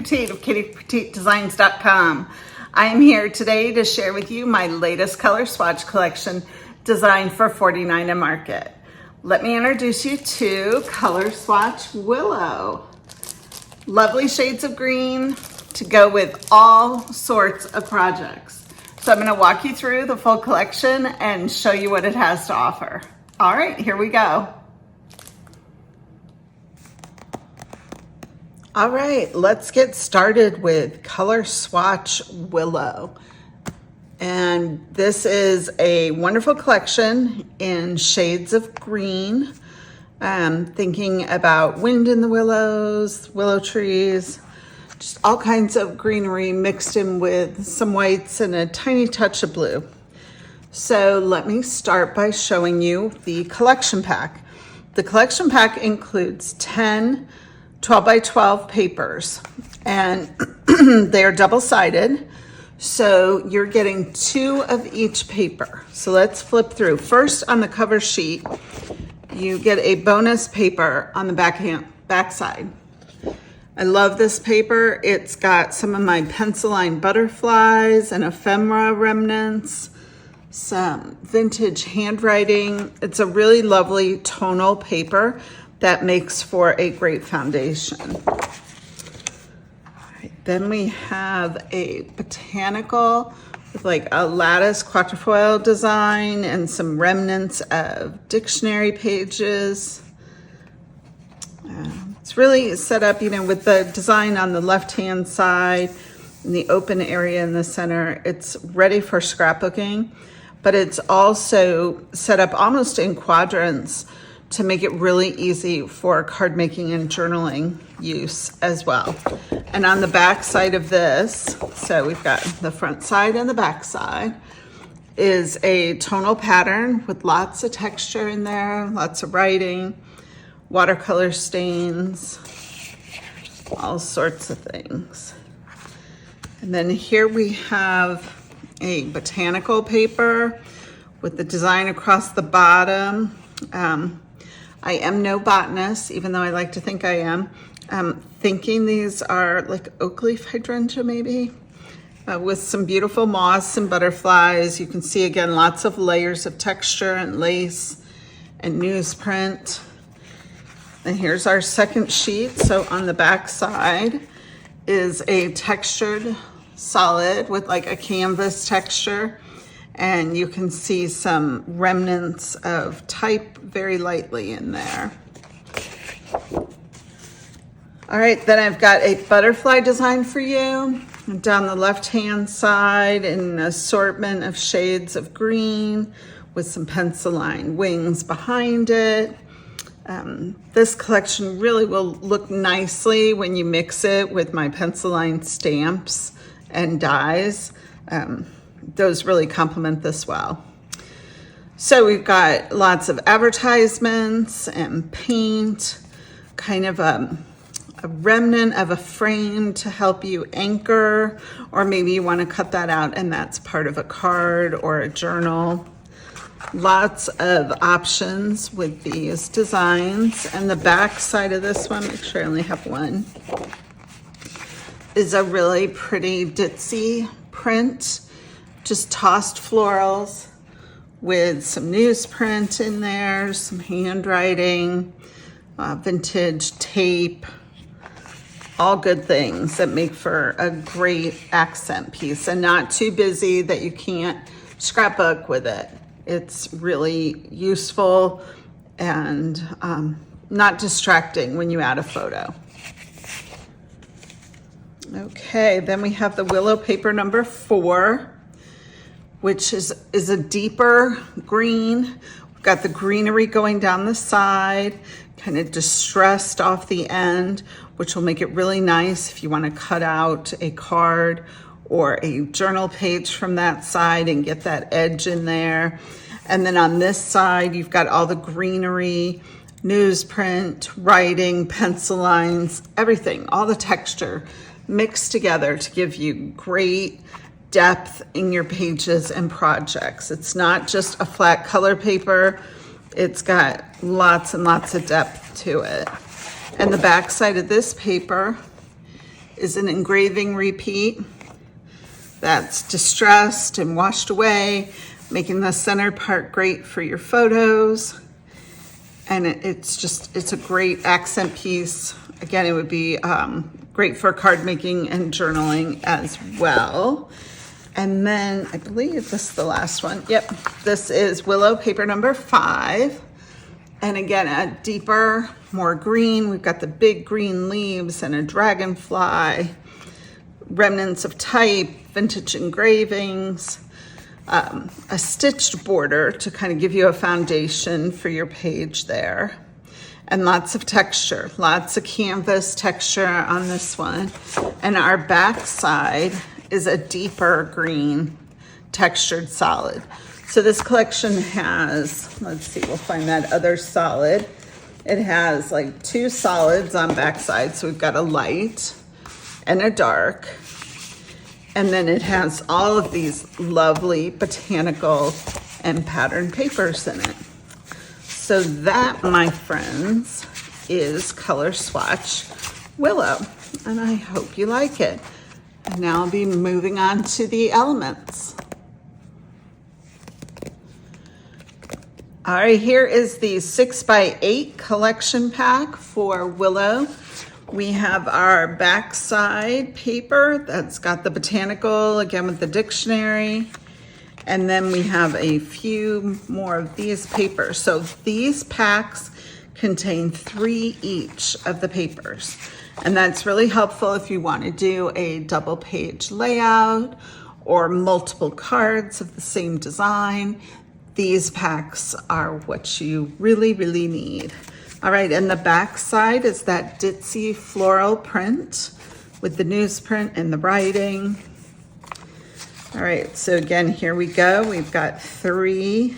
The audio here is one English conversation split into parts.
Pertiet of KittyPertietDesigns.com. I am here today to share with you my latest color swatch collection designed for 49andMarket. Let me introduce you to Color Swatch Willow. Lovely shades of green to go with all sorts of projects. So I'm going to walk you through the full collection and show you what it has to offer. All right, here we go. All right, let's get started with Color Swatch Willow. And this is a wonderful collection in shades of green. Thinking about wind in the willows, willow trees, just all kinds of greenery mixed in with some whites and a tiny touch of blue. So let me start by showing you the collection pack. The collection pack includes 10 12 by 12 papers, and they are double-sided. So you're getting 2 of each paper. So let's flip through. First, on the cover sheet, you get a bonus paper on the back side. I love this paper. It's got some of my pencil line butterflies and ephemera remnants, some vintage handwriting. It's a really lovely tonal paper that makes for a great foundation. All right, then we have a botanical with like a lattice quatrefoil design and some remnants of dictionary pages. It's really set up, with the design on the left-hand side and the open area in the center. It's ready for scrapbooking, but it's also set up almost in quadrants to make it really easy for card making and journaling use as well. And on the back side of this, so we've got the front side and the back side, is a tonal pattern with lots of texture in there, lots of writing, watercolor stains, all sorts of things. And then here we have a botanical paper with the design across the bottom. I am no botanist, even though I like to think I am. Thinking these are like oak leaf hydrangea maybe, with some beautiful moss and butterflies. You can see again lots of layers of texture and lace and newsprint. And here's our second sheet. So on the back side is a textured solid with like a canvas texture. And you can see some remnants of type very lightly in there. All right, then I've got a butterfly design for you. And down the left-hand side, an assortment of shades of green with some pencil line wings behind it. This collection really will look nicely when you mix it with my pencil line stamps and dies. Those really complement this well. So we've got lots of advertisements and paint, kind of a remnant of a frame to help you anchor, or maybe you want to cut that out and that's part of a card or a journal. Lots of options with these designs. And the back side of this one, make sure I only have one, is a really pretty ditzy print. Just tossed florals with some newsprint in there, some handwriting, vintage tape, all good things that make for a great accent piece and not too busy that you can't scrapbook with it. It's really useful and not distracting when you add a photo. Okay, then we have the Willow paper number 4, which is a deeper green. We've got the greenery going down the side, kind of distressed off the end, which will make it really nice if you want to cut out a card or a journal page from that side and get that edge in there. And then on this side, you've got all the greenery, newsprint, writing, pencil lines, everything, all the texture mixed together to give you great depth in your pages and projects. It's not just a flat color paper. It's got lots and lots of depth to it. And the back side of this paper is an engraving repeat that's distressed and washed away, making the center part great for your photos. And it's a great accent piece. Again, it would be great for card making and journaling as well. And then I believe this is the last one. Yep, this is Willow paper number 5. And again, a deeper, more green. We've got the big green leaves and a dragonfly, remnants of type, vintage engravings, a stitched border to kind of give you a foundation for your page there. And lots of texture, lots of canvas texture on this one. And our back side is a deeper green textured solid. So this collection has, let's see, we'll find that other solid. It has like 2 solids on backside. So we've got a light and a dark. And then it has all of these lovely botanical and pattern papers in it. So that, my friends, is Color Swatch Willow. And I hope you like it. And now I'll be moving on to the elements. All right, here is the 6x8 collection pack for Willow. We have our backside paper that's got the botanical, again with the dictionary. And then we have a few more of these papers. So these packs contain 3 each of the papers. And that's really helpful if you want to do a double page layout or multiple cards of the same design. These packs are what you really, really need. All right, and the back side is that ditzy floral print with the newsprint and the writing. All right, so again, here we go. We've got 3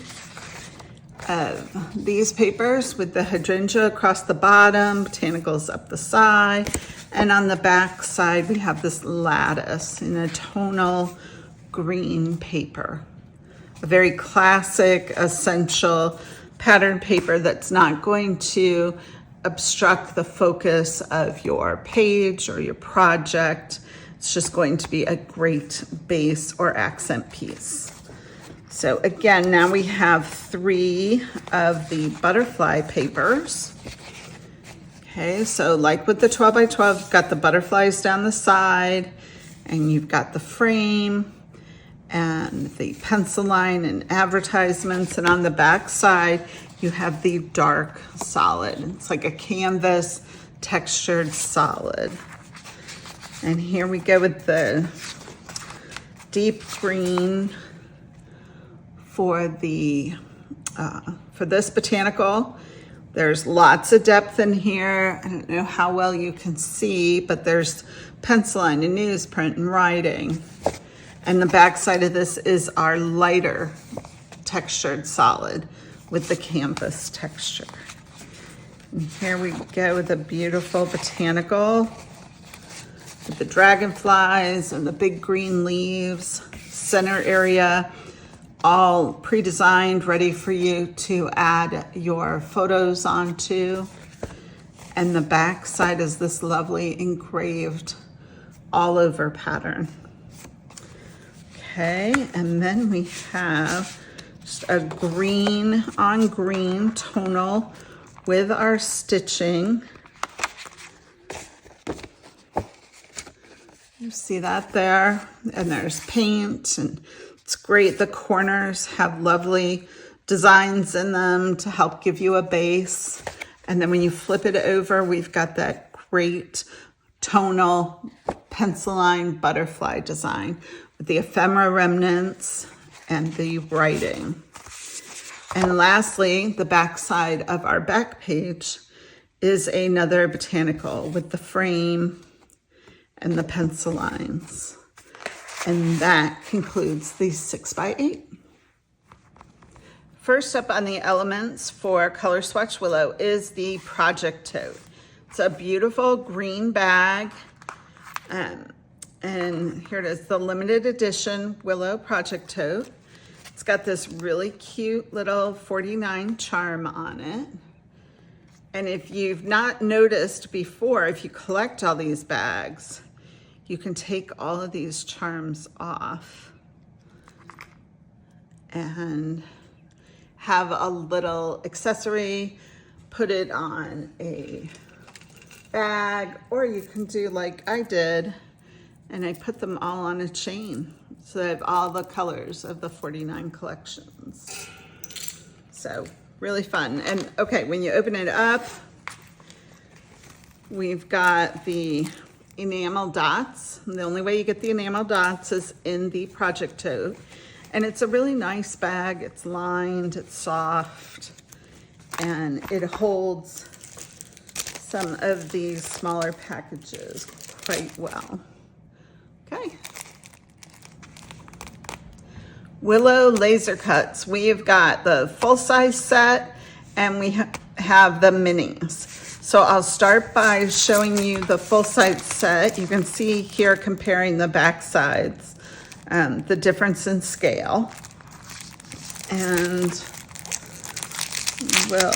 of these papers with the hydrangea across the bottom, botanicals up the side, and on the back side, we have this lattice in a tonal green paper. A very classic, essential pattern paper that's not going to obstruct the focus of your page or your project. It's just going to be a great base or accent piece. So again, now we have 3 of the butterfly papers. Okay, so like with the 12x12, you've got the butterflies down the side, and you've got the frame and the pencil line and advertisements, and on the back side you have the dark solid. It's like a canvas textured solid. And here we go with the deep green for the for this botanical. There's lots of depth in here. I don't know how well you can see, but there's pencil line and newsprint and writing. And the back side of this is our lighter textured solid with the canvas texture. And here we go with a beautiful botanical with the dragonflies and the big green leaves, center area, all pre-designed, ready for you to add your photos onto. And the back side is this lovely engraved all over pattern. Okay, and then we have just a green on green tonal with our stitching. You see that there? And there's paint, and it's great. The corners have lovely designs in them to help give you a base. And then when you flip it over, we've got that great tonal pencil line butterfly design with the ephemera remnants and the writing. And lastly, the back side of our back page is another botanical with the frame and the pencil lines. And that concludes the 6x8. First up on the elements for Color Swatch Willow is the Project Tote. It's a beautiful green bag. And here it is, the limited edition Willow Project Tote. It's got this really cute little 49 charm on it. And if you've not noticed before, if you collect all these bags, you can take all of these charms off and have a little accessory, put it on a bag, or you can do like I did, and I put them all on a chain. So I have all the colors of the 49 collections. So really fun. And okay, when you open it up, we've got the enamel dots. And the only way you get the enamel dots is in the project tote. And it's a really nice bag. It's lined, it's soft, and it holds some of these smaller packages quite well. Okay. Willow laser cuts. We've got the full-size set and we have the minis. So I'll start by showing you the full-size set. You can see here comparing the back sides, the difference in scale. And we'll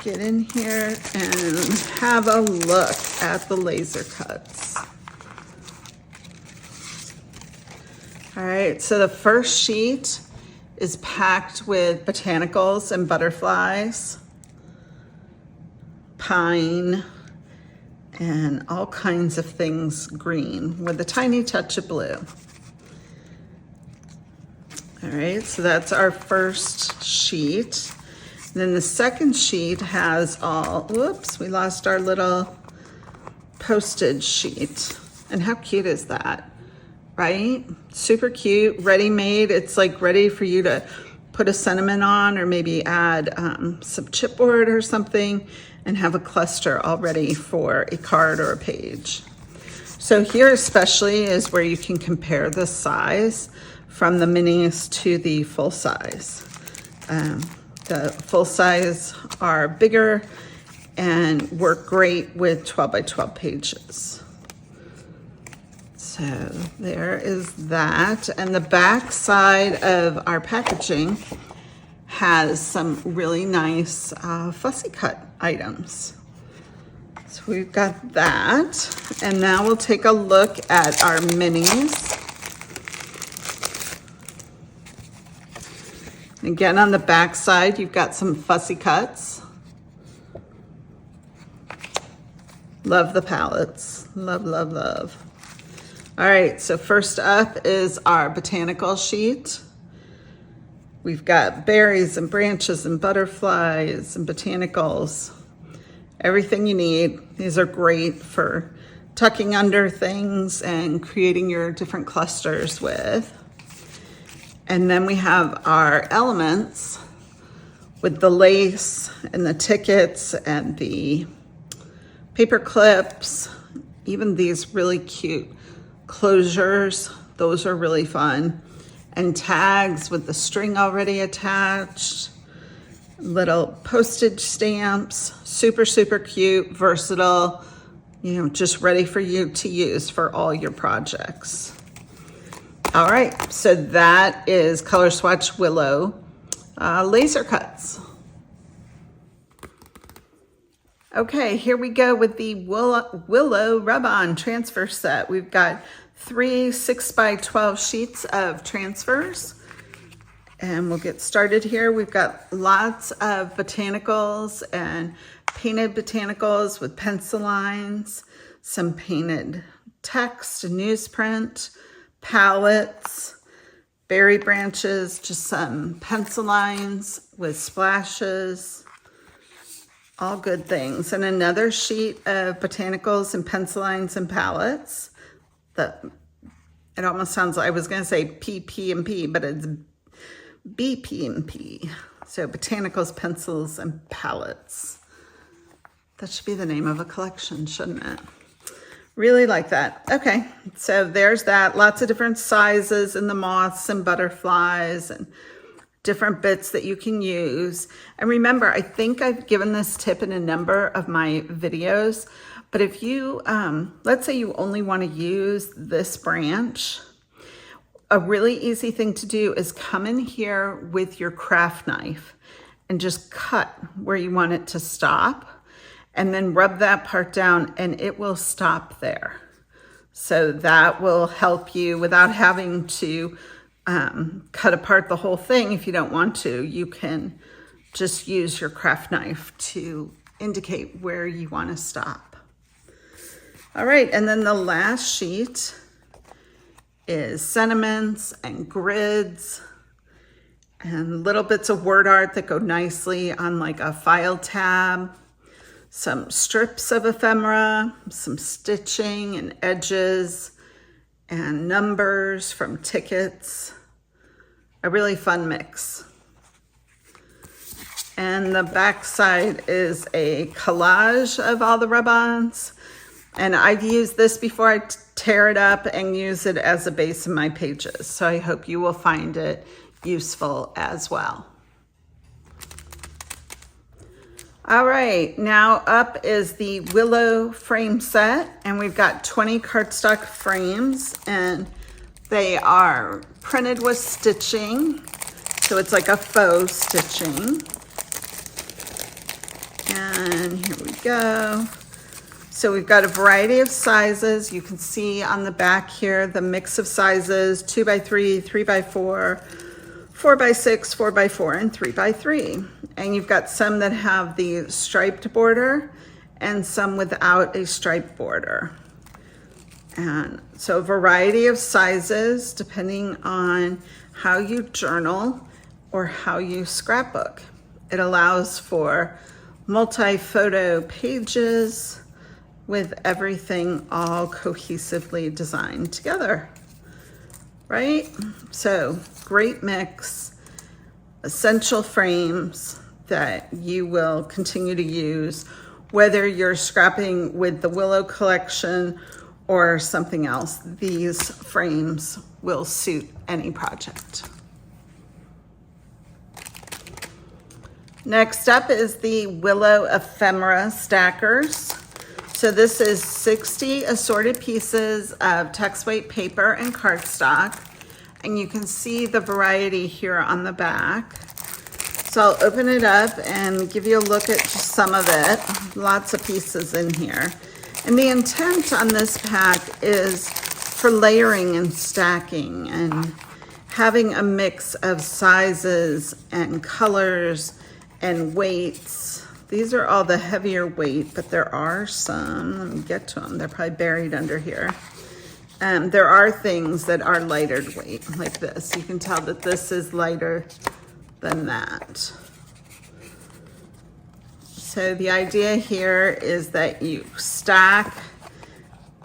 get in here and have a look at the laser cuts. All right, so the first sheet is packed with botanicals and butterflies, pine, and all kinds of things green with a tiny touch of blue. All right, so that's our first sheet. And then the second sheet has all, whoops, we lost our little postage sheet. And how cute is that, right? Super cute, ready-made. It's like ready for you to put a sentiment on, or maybe add some chipboard or something, and have a cluster all ready for a card or a page. So here especially is where you can compare the size from the minis to the full size. The full size are bigger and work great with 12 by 12 pages. So there is that. And the back side of our packaging has some really nice fussy cut items. So we've got that. And now we'll take a look at our minis. Again, on the back side, you've got some fussy cuts. Love the palettes. Love, love, love. All right, so first up is our botanical sheet. We've got berries and branches and butterflies and botanicals. Everything you need. These are great for tucking under things and creating your different clusters with. And then we have our elements with the lace and the tickets and the paper clips, even these really cute closures. Those are really fun. And tags with the string already attached. Little postage stamps, super, super cute, versatile, you know, just ready for you to use for all your projects. All right, so that is Color Swatch Willow laser cuts. Okay, here we go with the Willow Rubon transfer set. We've got 3 6 by 12 sheets of transfers. And we'll get started here. We've got lots of botanicals and painted botanicals with pencil lines, some painted text, newsprint, palettes, berry branches, just some pencil lines with splashes, all good things. And another sheet of botanicals and pencil lines and palettes. It almost sounds like I was going to say PP&P, but it's BP&P. So botanicals, pencils, and palettes. That should be the name of a collection, shouldn't it? Really like that. Okay, so there's that. Lots of different sizes in the moths and butterflies and different bits that you can use. And remember, I think I've given this tip in a number of my videos, but if you, let's say you only want to use this branch, a really easy thing to do is come in here with your craft knife and just cut where you want it to stop. and then rub that part down and it will stop there. So that will help you without having to cut apart the whole thing. If you don't want to, you can just use your craft knife to indicate where you want to stop. All right, and then the last sheet is sentiments and grids and little bits of word art that go nicely on like a file tab, some strips of ephemera, some stitching and edges, and numbers from tickets. A really fun mix. And the back side is a collage of all the rub-ons. And I've used this before I tear it up and use it as a base in my pages. So I hope you will find it useful as well. All right, now up is the Willow frame set, and we've got 20 cardstock frames, and they are printed with stitching, so it's like a faux stitching. And here we go. So we've got a variety of sizes. You can see on the back here the mix of sizes: 2x3, 3x4, 4x6, 4x4, and 3x3. And you've got some that have the striped border and some without a striped border. And so a variety of sizes depending on how you journal or how you scrapbook. It allows for multi-photo pages with everything all cohesively designed together, right? So great mix, essential frames that you will continue to use, whether you're scrapping with the Willow collection or something else. These frames will suit any project. Next up is the Willow Ephemera Stackers. So this is 60 assorted pieces of text weight paper and cardstock. And you can see the variety here on the back. So I'll open it up and give you a look at just some of it. Lots of pieces in here. And the intent on this pack is for layering and stacking and having a mix of sizes and colors and weights. These are all the heavier weight, but there are some, let me get to them. They're probably buried under here. There are things that are lighter weight, like this. You can tell that this is lighter than that. So the idea here is that you stack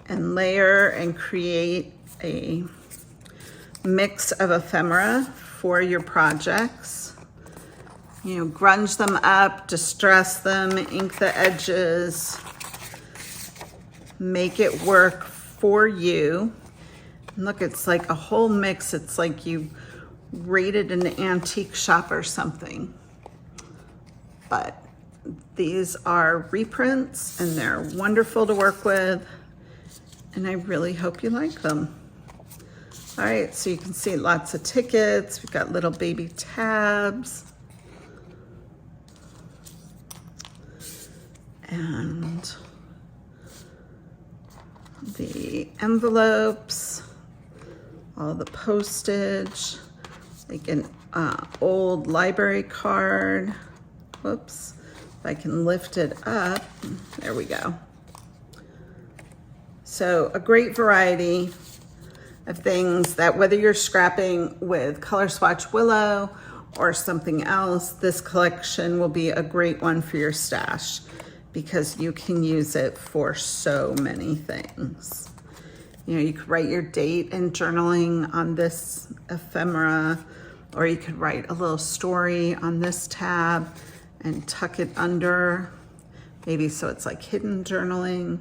and layer and create a mix of ephemera for your projects. You know, grunge them up, distress them, ink the edges, make it work for you. Look, it's like a whole mix. It's like you raided an antique shop or something. But these are reprints and they're wonderful to work with, and I really hope you like them. All right, so you can see lots of tickets. We've got little baby tabs. And the envelopes, all the postage, like an old library card. Whoops, if I can lift it up, there we go. So a great variety of things that whether you're scrapping with Color Swatch Willow or something else, this collection will be a great one for your stash because you can use it for so many things. You know, you could write your date and journaling on this ephemera, or you could write a little story on this tab and tuck it under, maybe so it's like hidden journaling.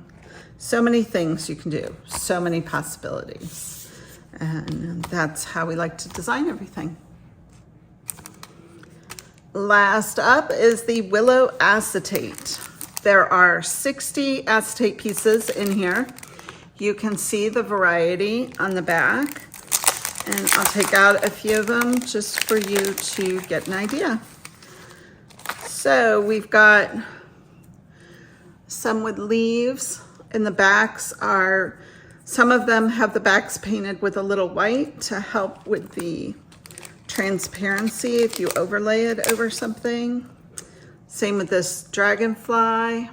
So many things you can do, so many possibilities. And that's how we like to design everything. Last up is the Willow Acetate. There are 60 acetate pieces in here. You can see the variety on the back, and I'll take out a few of them just for you to get an idea. So we've got some with leaves, and the backs are, some of them have the backs painted with a little white to help with the transparency if you overlay it over something. Same with this dragonfly.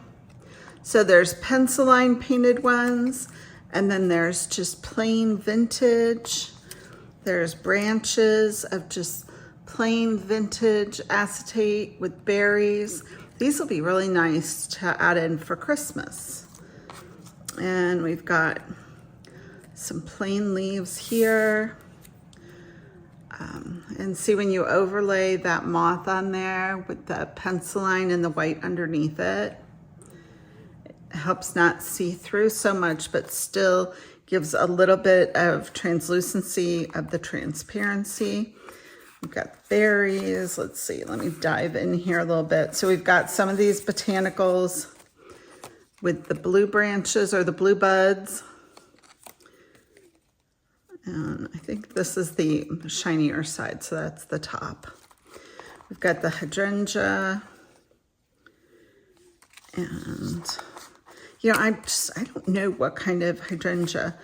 So there's pencil line painted ones, and then there's just plain vintage. There's branches of just plain vintage acetate with berries. These will be really nice to add in for Christmas. And we've got some plain leaves here. And see, when you overlay that moth on there with the pencil line and the white underneath it, it helps not see through so much, but still gives a little bit of translucency of the transparency. We've got berries. Let's see, let me dive in here a little bit. So we've got some of these botanicals with the blue branches or the blue buds. And I think this is the shinier side, so that's the top. We've got the hydrangea. And, you know, I don't know what kind of hydrangea,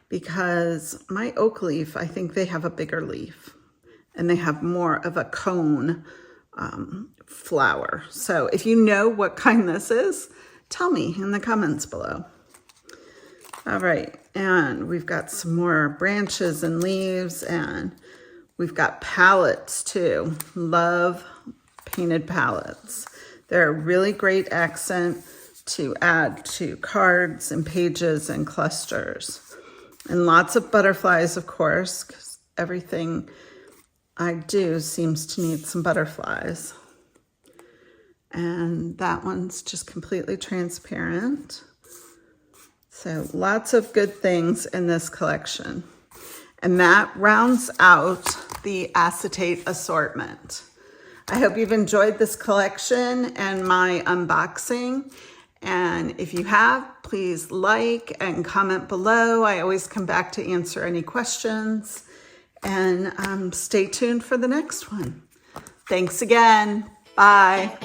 because my oak leaf, I think they have a bigger leaf and they have more of a cone flower. So if you know what kind this is, tell me in the comments below. All right, and we've got some more branches and leaves, and we've got palettes too. Love painted palettes. They're a really great accent to add to cards and pages and clusters. And lots of butterflies, of course, because everything I do seems to need some butterflies. And that one's just completely transparent. So lots of good things in this collection. And that rounds out the acetate assortment. I hope you've enjoyed this collection and my unboxing. And if you have, please like and comment below. I always come back to answer any questions. And stay tuned for the next one. Thanks again. Bye.